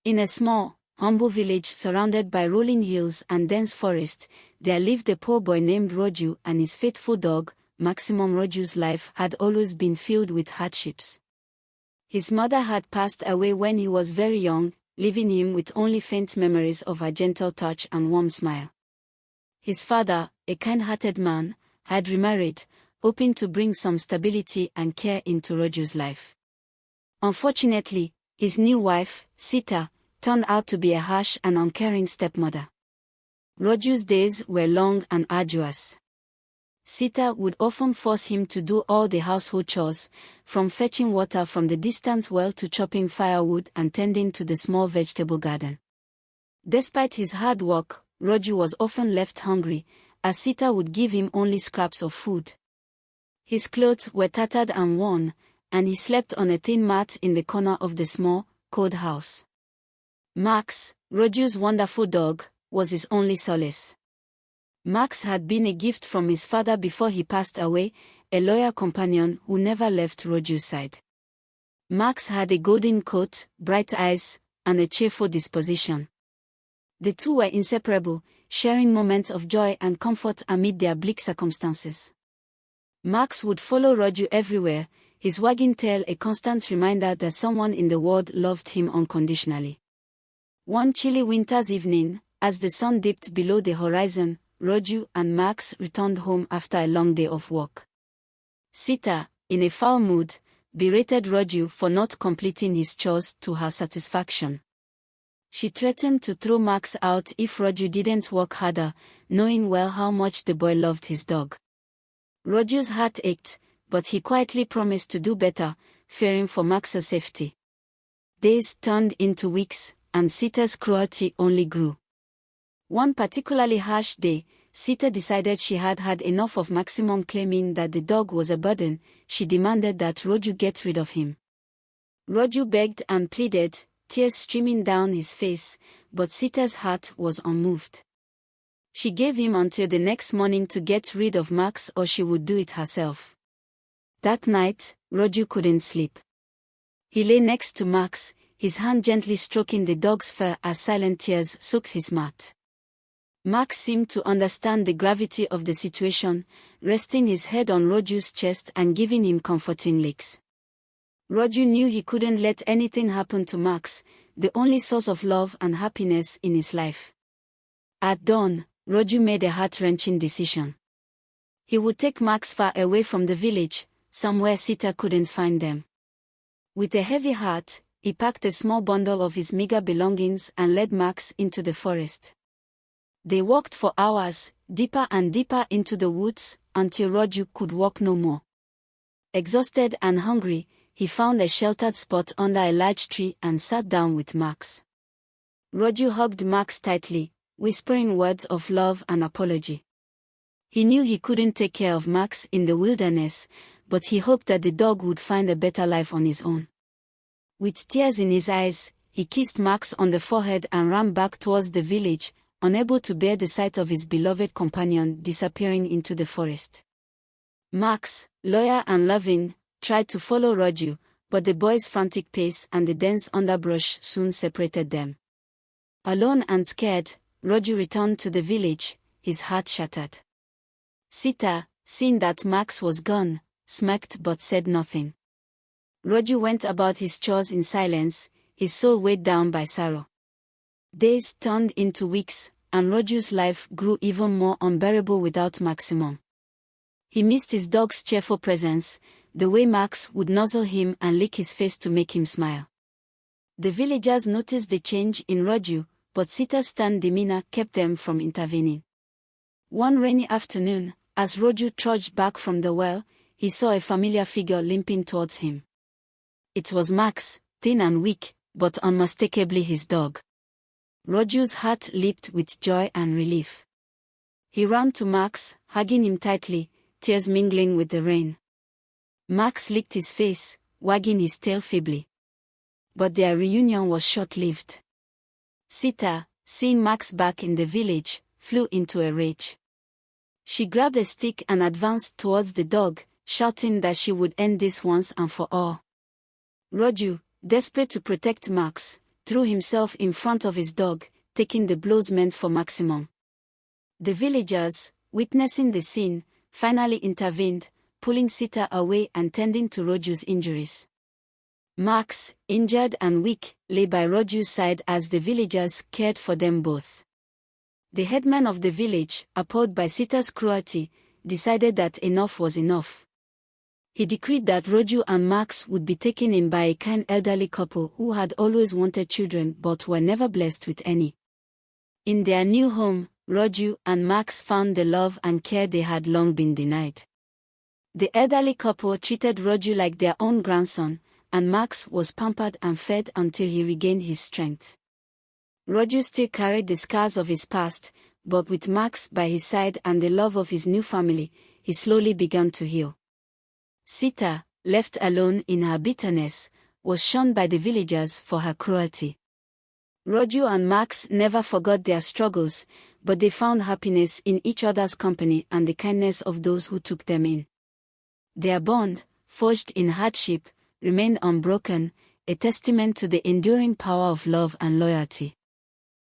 In a small, humble village surrounded by rolling hills and dense forest, there lived a poor boy named Rajo and his faithful dog, Maximum. Rajo's life had always been filled with hardships. His mother had passed away when he was very young, leaving him with only faint memories of her gentle touch and warm smile. His father, a kind-hearted man, had remarried, hoping to bring some stability and care into Rajo's life. Unfortunately, his new wife, Sita, turned out to be a harsh and uncaring stepmother. Rajo's days were long and arduous. Sita would often force him to do all the household chores, from fetching water from the distant well to chopping firewood and tending to the small vegetable garden. Despite his hard work, Rajo was often left hungry, as Sita would give him only scraps of food. His clothes were tattered and worn, and he slept on a thin mat in the corner of the small, cold house. Max, Rajo's wonderful dog, was his only solace. Max had been a gift from his father before he passed away, a loyal companion who never left Rajo's side. Max had a golden coat, bright eyes, and a cheerful disposition. The two were inseparable, sharing moments of joy and comfort amid their bleak circumstances. Max would follow Rajo everywhere, his wagging tail a constant reminder that someone in the world loved him unconditionally. One chilly winter's evening, as the sun dipped below the horizon, Rajo and Max returned home after a long day of work. Sita, in a foul mood, berated Rajo for not completing his chores to her satisfaction. She threatened to throw Max out if Rajo didn't work harder, knowing well how much the boy loved his dog. Rajo's heart ached, but he quietly promised to do better, fearing for Max's safety. Days turned into weeks, and Sita's cruelty only grew. One particularly harsh day, Sita decided she had had enough of Maximum claiming that the dog was a burden. She demanded that Rajo get rid of him. Rajo begged and pleaded, tears streaming down his face, but Sita's heart was unmoved. She gave him until the next morning to get rid of Max or she would do it herself. That night, Rajo couldn't sleep. He lay next to Max, his hand gently stroking the dog's fur as silent tears soaked his mat. Max seemed to understand the gravity of the situation, resting his head on Rajo's chest and giving him comforting licks. Rajo knew he couldn't let anything happen to Max, the only source of love and happiness in his life. At dawn, Rajo made a heart-wrenching decision. He would take Max far away from the village, somewhere Sita couldn't find them. With a heavy heart, he packed a small bundle of his meager belongings and led Max into the forest. They walked for hours, deeper and deeper into the woods, until Rajo could walk no more. Exhausted and hungry, he found a sheltered spot under a large tree and sat down with Max. Rajo hugged Max tightly, whispering words of love and apology. He knew he couldn't take care of Max in the wilderness, but he hoped that the dog would find a better life on his own. With tears in his eyes, he kissed Max on the forehead and ran back towards the village, unable to bear the sight of his beloved companion disappearing into the forest. Max, loyal and loving, tried to follow Rajo, but the boy's frantic pace and the dense underbrush soon separated them. Alone and scared, Rajo returned to the village, his heart shattered. Sita, seeing that Max was gone, smirked but said nothing. Rajo went about his chores in silence, his soul weighed down by sorrow. Days turned into weeks, and Rajo's life grew even more unbearable without Maximum. He missed his dog's cheerful presence, the way Max would nuzzle him and lick his face to make him smile. The villagers noticed the change in Rajo, but Sita's stern demeanor kept them from intervening. One rainy afternoon, as Rajo trudged back from the well, he saw a familiar figure limping towards him. It was Max, thin and weak, but unmistakably his dog. Rajo's heart leaped with joy and relief. He ran to Max, hugging him tightly, tears mingling with the rain. Max licked his face, wagging his tail feebly. But their reunion was short-lived. Sita, seeing Max back in the village, flew into a rage. She grabbed a stick and advanced towards the dog, shouting that she would end this once and for all. Rajo, desperate to protect Max, threw himself in front of his dog, taking the blows meant for Maximum. The villagers, witnessing the scene, finally intervened, pulling Sita away and tending to Raju's injuries. Max, injured and weak, lay by Raju's side as the villagers cared for them both. The headman of the village, appalled by Sita's cruelty, decided that enough was enough. He decreed that Raju and Max would be taken in by a kind elderly couple who had always wanted children but were never blessed with any. In their new home, Raju and Max found the love and care they had long been denied. The elderly couple treated Raju like their own grandson, and Max was pampered and fed until he regained his strength. Raju still carried the scars of his past, but with Max by his side and the love of his new family, he slowly began to heal. Sita, left alone in her bitterness, was shunned by the villagers for her cruelty. Raju and Max never forgot their struggles, but they found happiness in each other's company and the kindness of those who took them in. Their bond, forged in hardship, remained unbroken, a testament to the enduring power of love and loyalty.